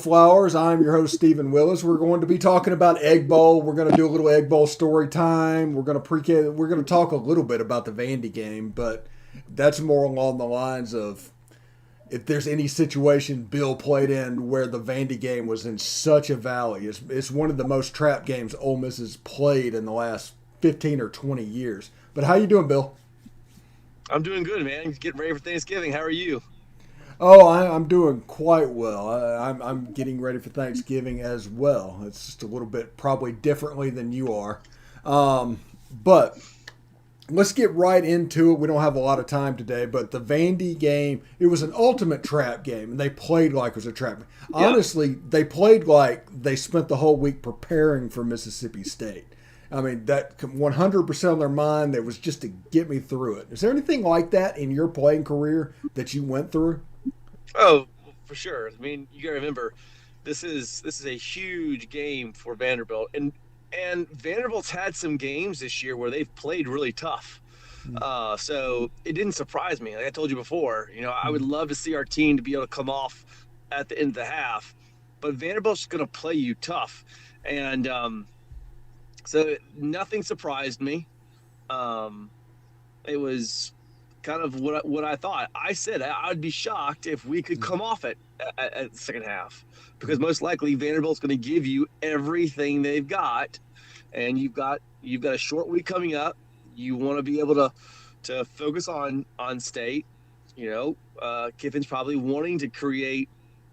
Flowers. I'm your host, Stephen Willis. We're going to be talking about Egg Bowl. We're going to do a little Egg Bowl story time. We're going to talk a little bit about the Vandy game, but that's more along the lines of if there's any situation Bill played in where the Vandy game was in such a valley. It's one of the most trap games Ole Miss has played in the last 15 or 20 years. But how you doing, Bill? I'm doing good, man. Getting ready for Thanksgiving. How are you? Oh, I'm doing quite well. I'm getting ready for Thanksgiving as well. It's just a little bit probably differently than you are. But let's get right into it. We don't have a lot of time today, but the Vandy game, it was an ultimate trap game, and they played like it was a trap. Yeah. Honestly, they played like they spent the whole week preparing for Mississippi State. I mean, that 100% on their mind, that was just to get me through it. Is there anything like that in your playing career that you went through? Oh, for sure. I mean, you gotta remember, this is a huge game for Vanderbilt, and Vanderbilt's had some games this year where they've played really tough. So it didn't surprise me. Like I told you before, I would love to see our team to be able to come off at the end of the half, but Vanderbilt's going to play you tough, and so nothing surprised me. Um, it was kind of what I thought. I said I'd be shocked if we could come off it at the second half, because most likely Vanderbilt's going to give you everything they've got, and you've got a short week coming up. You want to be able to focus on state. Kiffin's probably wanting to create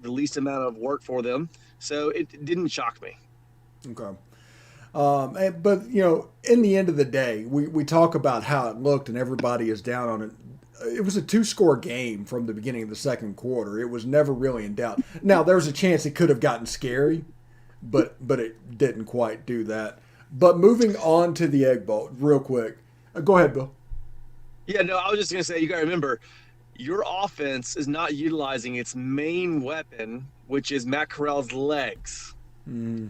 the least amount of work for them, so it didn't shock me. Okay. But in the end of the day, we talk about how it looked, and everybody is down on it. It was a two-score game from the beginning of the second quarter. It was never really in doubt. Now there was a chance it could have gotten scary, but it didn't quite do that. But moving on to the Egg Bowl, real quick. Go ahead, Bill. Yeah, no, I was just gonna say you got to remember your offense is not utilizing its main weapon, which is Matt Corral's legs. Mm,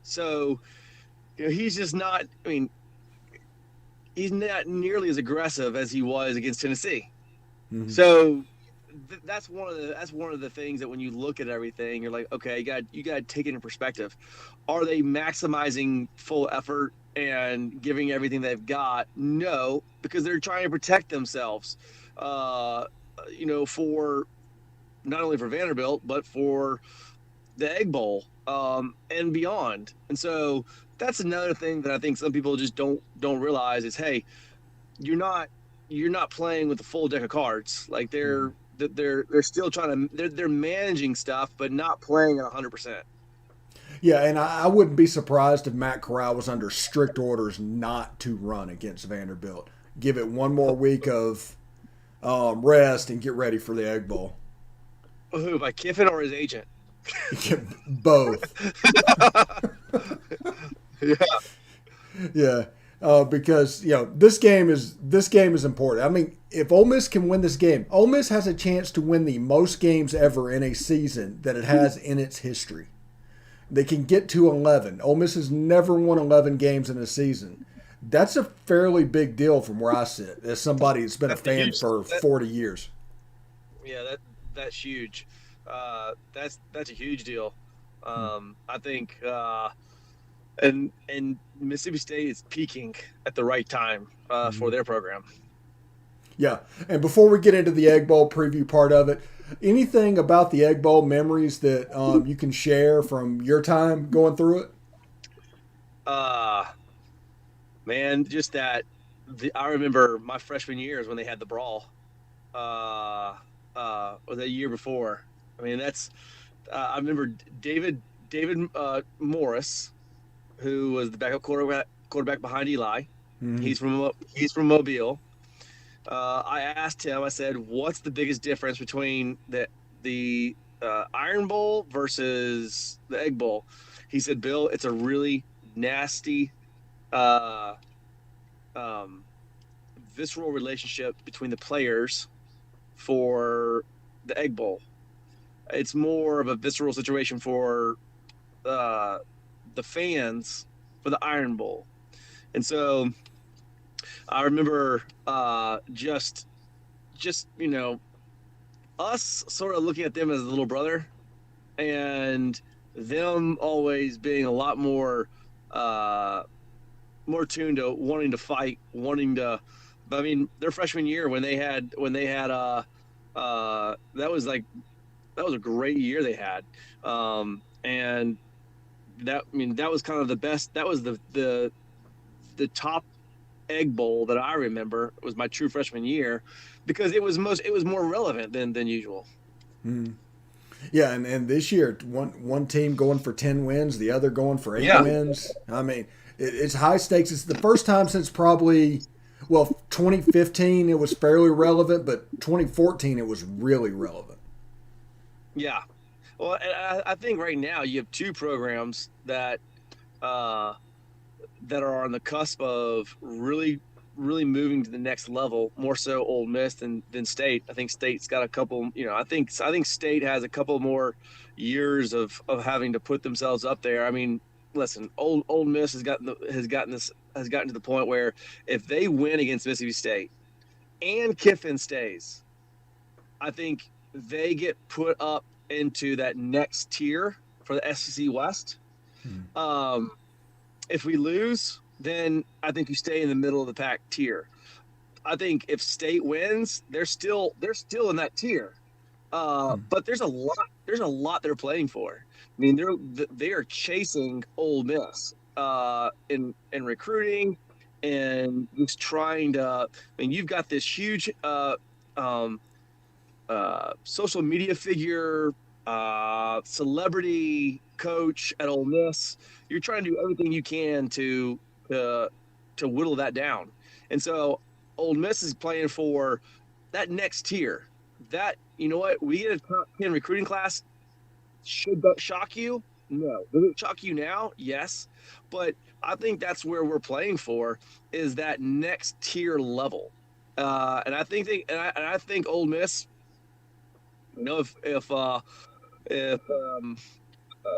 So he's just not. I mean, he's not nearly as aggressive as he was against Tennessee. mm, So that's one of the things that when you look at everything, you're like, okay, you got to take it in perspective. Are they maximizing full effort and giving everything they've got? No, because they're trying to protect themselves. Uh, for not only for Vanderbilt but for the Egg Bowl and beyond. And so that's another thing that I think some people just don't realize is, hey, you're not you're not playing with the full deck of cards. Like mm. they're still trying to they're managing stuff, but not playing at 100%. Yeah, and I wouldn't be surprised if Matt Corral was under strict orders not to run against Vanderbilt. Give it one more week of rest and get ready for the Egg Bowl. Who, by Kiffin or his agent? Both. Yeah, Yeah, because this game is important. I mean, if Ole Miss can win this game, Ole Miss has a chance to win the most games ever in a season that it has in its history. They can get to 11. Ole Miss has never won 11 games in a season. That's a fairly big deal from where I sit, as somebody that's been a that's a fan huge. for That, 40 years. yeah, that's huge. That's a huge deal. I think, and Mississippi State is peaking at the right time for Mhm. their program. Yeah, and before we get into the Egg Bowl preview part of it, anything about the Egg Bowl memories that you can share from your time going through it? Uh, Man, just that. I remember my freshman years when they had the brawl. Uh, or the year before. I mean, that's. I remember David Morris, who was the backup quarterback behind Eli. Mhm. He's from Mobile. I asked him. I said, "What's the biggest difference between the Iron Bowl versus the Egg Bowl?" He said, "Bill, it's a really nasty, uh, um, visceral relationship between the players for the Egg Bowl. It's more of a visceral situation for uh, the fans for the Iron Bowl." And so I remember just us sort of looking at them as a little brother, and them always being a lot uh, more tuned to wanting to fight, wanting to. But I mean, their freshman year that was like that was a great year they had, and that was kind of the best. That was the top Egg Bowl that I remember. It was my true freshman year because it was more relevant than usual. Mm. Yeah, and this year one team going for 10 wins, the other going for 8 Yeah, wins. I mean, it's high stakes. It's the first time since probably 2015 it was fairly relevant, but 2014 it was really relevant. yeah. Well, and I think right now you have two programs uh, that are on the cusp of really moving to the next level. More so, Ole Miss than State. I think State's got a couple. I think State has a couple more years of having to put themselves up there. I mean, listen, Ole Miss has gotten to the point where if they win against Mississippi State and Kiffin stays, I think they get put up into that next tier for the SEC West. Hmm. Um, if we lose, then I think you stay in the middle of the pack tier. I think if State wins, they're still in that tier. Hmm. But there's a lot they're playing for. I mean, they are chasing Ole Miss in recruiting and just trying to. I mean, you've got this huge um, social media figure, celebrity coach at Ole Miss. You're trying to do everything you can uh, to whittle that down. And so Ole Miss is playing for that next tier. That you know what we get a top 10 recruiting class. Should that shock you? No. Does it shock you now? Yes. But I think that's where we're playing for is that next tier level. And I think I think Ole Miss, if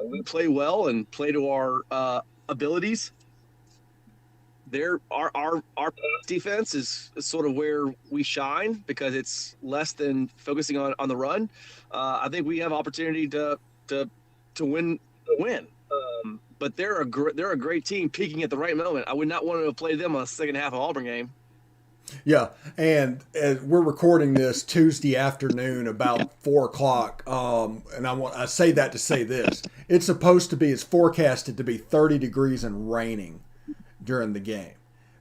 we play well and play to our abilities, our pass defense is sort of where we shine because it's less than focusing on the run. I think we have opportunity to win. But they're a great team peaking at the right moment. I would not want to play them a second half of Auburn game. Yeah, and we're recording this Tuesday afternoon about 4 o'clock. And I say that to say this: it's forecasted to be 30 degrees and raining during the game.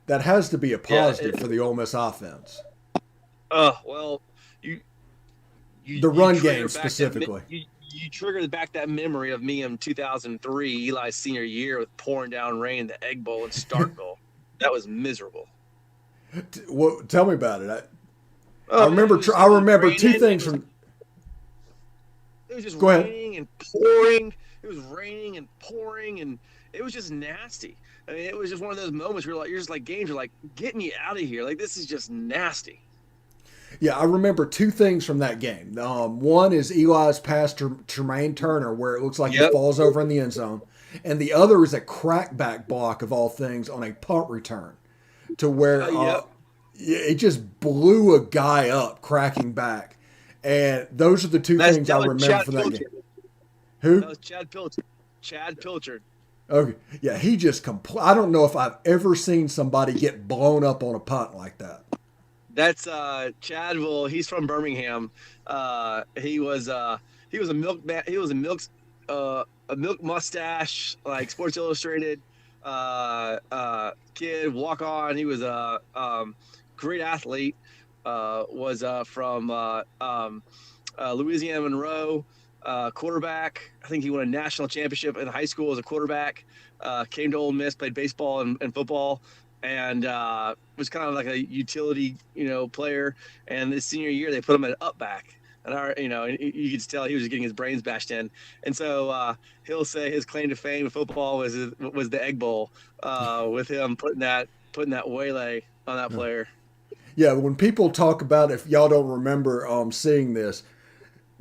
That has to be a Yeah. positive for the Ole Miss offense. Well, you The you run game trigger back that specifically. you triggered back that memory of me in 2003, Eli's senior year, with pouring down rain, the Egg Bowl in Starkville. That was miserable. Well, tell me about it. I Oh man, remember. I it was remember two raining. things from. It was just Go ahead. raining and pouring. It was raining and pouring, and it was just nasty. I mean, it was just one of those moments where you're just like games are like getting you out of here. Like this is just nasty. Yeah, I remember two things from that game. One is Eli's pass to Tremaine Turner, where it looks like he Yep. falls over in the end zone, and the other is a crackback block of all things on a punt return, to where Yep. it just blew a guy up cracking back, and those are the two That's things I that was remember Chad from that game. Pilcher. That Who? was Chad Pilcher. Chad Pilcher. Okay, yeah, he just I don't know if I've ever seen somebody get blown up on a punt like that. That's Chad. Well, he's from Birmingham. He was a milk man. He was a milk mustache, like Sports Illustrated kid, walk on. He was a great athlete. Was from Louisiana Monroe. Quarterback. I think he won a national championship in high school as a quarterback. Came to Ole Miss, played baseball and football, and was kind of like a utility, player. And this senior year, they put him at up back. And you could tell he was getting his brains bashed in. And so he'll say his claim to fame in football was the Egg Bowl, with him putting that waylay on that player. Yeah, when people talk about, if y'all don't remember seeing this,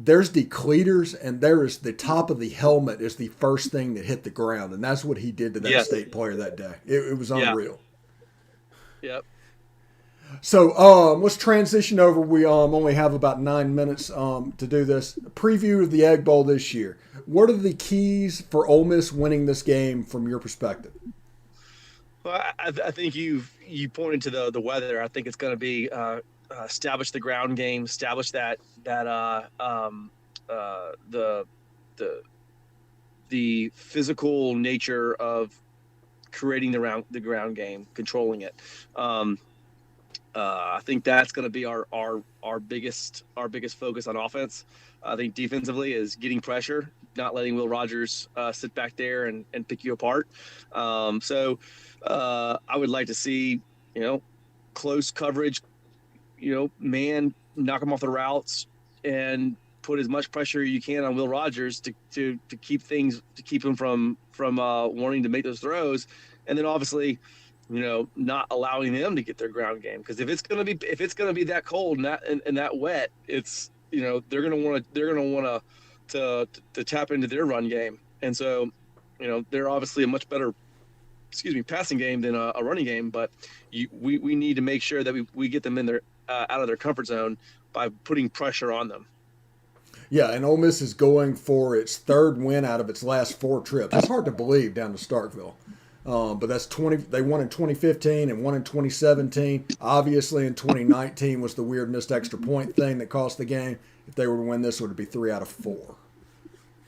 there's the cleaters and there is the top of the helmet is the first thing that hit the ground, and that's what he did to that Yes. state player that day. It was Yeah. unreal. Yep. So let's transition over. We only have about 9 minutes to do this. A preview of the Egg Bowl this year. What are the keys for Ole Miss winning this game from your perspective? Well, I think you pointed to the weather. I think it's going to be establish the ground game, establish the the the physical nature of creating the ground game, controlling it. I think that's going to be our biggest focus on offense. I think defensively is getting pressure, not letting Will Rogers sit back there and pick you apart. I would like to see, close coverage, man, knock him off the routes and put as much pressure you can on Will Rogers to keep him from wanting to make those throws, and then obviously, not allowing them to get their ground game, because if it's gonna be that cold and that wet, it's they're gonna want to tap into their run game, and so they're obviously a much better passing game than a running game, but we need to make sure that we get them in their out of their comfort zone by putting pressure on them. Yeah, and Ole Miss is going for its third win out of its last 4 trips. It's hard to believe down to Starkville. But that's 20. They won in 2015 and won in 2017. Obviously, in 2019 was the weird missed extra point thing that cost the game. If they were to win this, it would be 3 out of 4.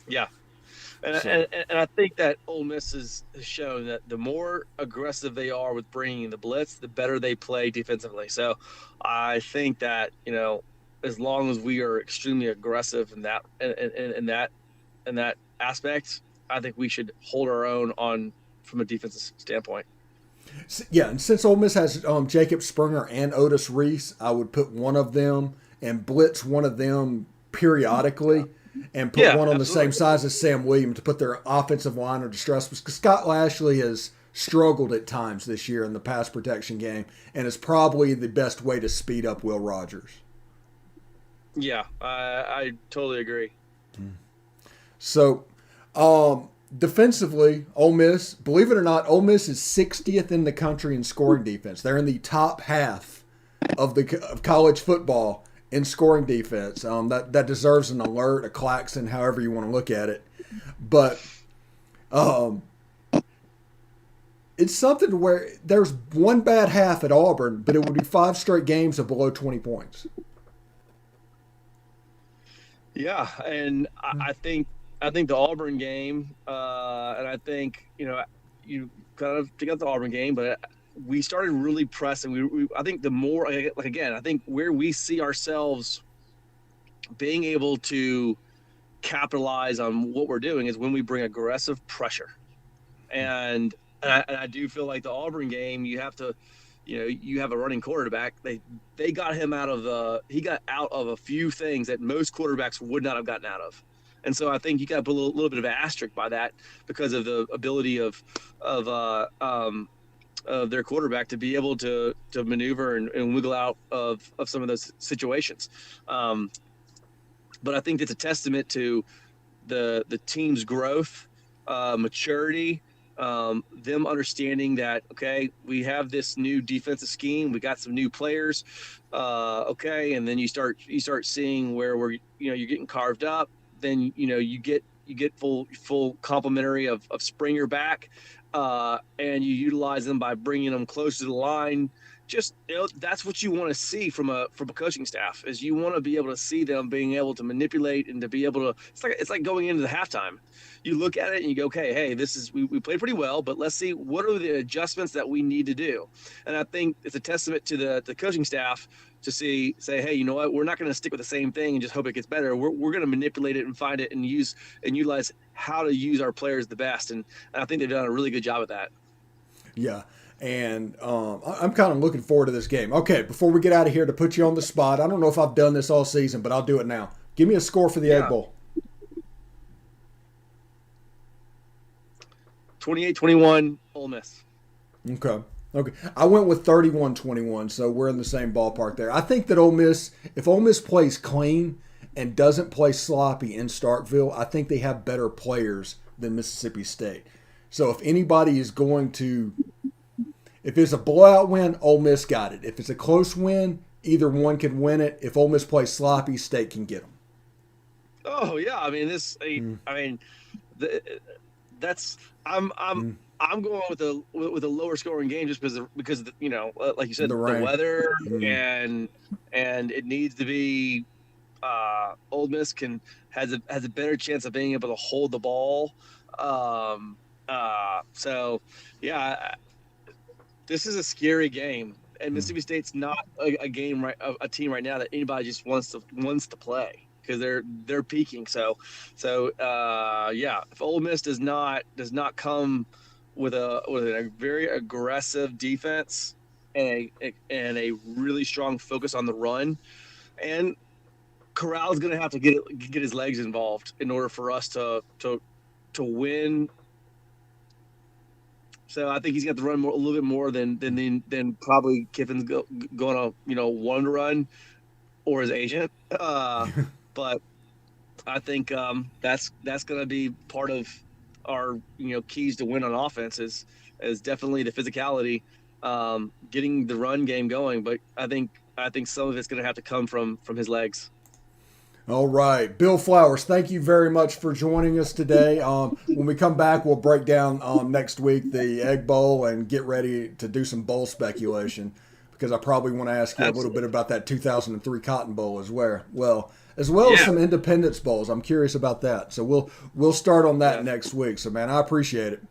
Yeah, and I think that Ole Miss has shown that the more aggressive they are with bringing the blitz, the better they play defensively. So I think that as long as we are extremely aggressive in that aspect, I think we should hold our own from a defensive standpoint. Yeah, and since Ole Miss has Jacob Springer and Otis Reese, I would put one of them and blitz one of them periodically and put one on the same size as Sam Williams to put their offensive line under distress, because Scott Lashley has struggled at times this year in the pass protection game and is probably the best way to speed up Will Rogers. Yeah, I totally agree. So, defensively, Ole Miss, believe it or not, Ole Miss is 60th in the country in scoring defense. They're in the top half of college football in scoring defense. That deserves an alert, a klaxon, however you want to look at it. But it's something where there's one bad half at Auburn, but it would be 5 straight games of below 20 points. Yeah, and I think the Auburn game, and I think you kind of took out the Auburn game, but we started really pressing. I think the more, like again, I think where we see ourselves being able to capitalize on what we're doing is when we bring aggressive pressure, and I do feel like the Auburn game, you have to. You have a running quarterback. They got him he got out of a few things that most quarterbacks would not have gotten out of. And so I think you got to put a little bit of an asterisk by that, because of the ability of their quarterback to be able to maneuver and wiggle out of some of those situations. But I think it's a testament to the team's growth, maturity, them understanding that, okay, we have this new defensive scheme, we got some new players, okay, and then you start seeing where you're getting carved up, then you get full complementary of Springer back, and you utilize them by bringing them close to the line. Just that's what you want to see from a coaching staff, is you want to be able to see them being able to manipulate and to be able to. It's like going into the halftime. You look at it and you go, okay, hey, this is we played pretty well, but let's see what are the adjustments that we need to do. And I think it's a testament to the coaching staff to say, hey, you know what, we're not going to stick with the same thing and just hope it gets better. We're going to manipulate it and find it and use and utilize how to use our players the best. And I think they've done a really good job at that. Yeah. And I'm kind of looking forward to this game. Okay, before we get out of here, to put you on the spot, I don't know if I've done this all season, but I'll do it now. Give me a score for the Egg Bowl. 28-21, Ole Miss. Okay. I went with 31-21, so we're in the same ballpark there. I think that if Ole Miss plays clean and doesn't play sloppy in Starkville, I think they have better players than Mississippi State. So if anybody is going to If it's a blowout win, Ole Miss got it. If it's a close win, either one can win it. If Ole Miss plays sloppy, State can get them. Oh yeah, I mean I mean, the, that's I'm going with a lower scoring game just because of like you said, The the rain. weather and it needs to be. Ole Miss has a better chance of being able to hold the ball. So yeah, this is a scary game, and Mississippi State's not a game a team right now that anybody just wants to play because they're peaking. So yeah, if Ole Miss does not come with a very aggressive defense and a really strong focus on the run, and Corral's going to have to get his legs involved in order for us to win. So I think he's got to run a little bit more than probably Kiffin's going to want to run, or his agent. But I think that's going to be part of our keys to win on offense is definitely the physicality, getting the run game going. But I think some of it's going to have to come from his legs. All right. Bill Flowers, thank you very much for joining us today. When we come back, we'll break down next week the Egg Bowl and get ready to do some bowl speculation because I probably want to ask you a little bit about that 2003 Cotton Bowl as well. As some Independence Bowls. I'm curious about that. So we'll start on that next week. So, man, I appreciate it.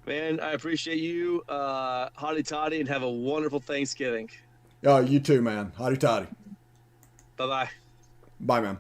Man, I appreciate you. Hotty toddy, and have a wonderful Thanksgiving. You too, man. Hotty toddy. Bye-bye. Bye, man.